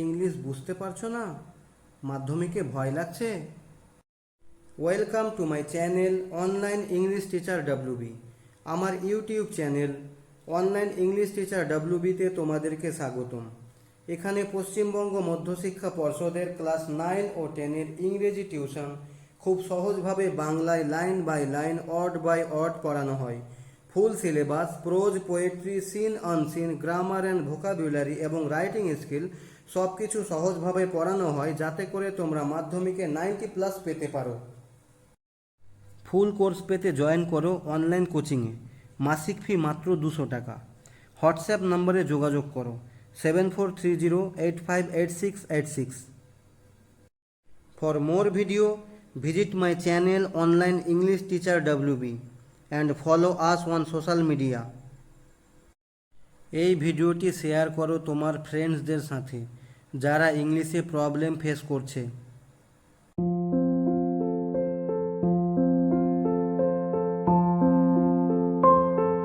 English বুঝতে পারছো না? মাধ্যমিকে ভয় লাগছে? Welcome to my channel online English teacher WB. আমার YouTube channel online English teacher ডাব্লিউবিতে তোমাদেরকে স্বাগতম। এখানে পশ্চিমবঙ্গ মধ্যশিক্ষা পর্ষদের ক্লাস 9 ও 10-এর ইংরেজি টিউশন খুব সহজভাবে বাংলায় line by line, word by word পড়ানো হয়। Full syllabus, prose, poetry, seen unseen, grammar and vocabulary এবং রাইটিং স্কিল সব কিছু সহজভাবে পড়ানো হয়, যাতে করে তোমরা মাধ্যমিকে 90+ পেতে পারো। ফুল কোর্স পেতে জয়েন করো অনলাইন কোচিংয়ে। মাসিক ফি মাত্র 200 টাকা। হোয়াটসঅ্যাপ নম্বরে যোগাযোগ করো 7430858686। For more video visit my channel online English teacher WB and follow us on social media. এই ভিডিওটি শেয়ার করো তোমার ফ্রেন্ডসদের সাথে যারা ইংলিশে প্রবলেম ফেস করছে।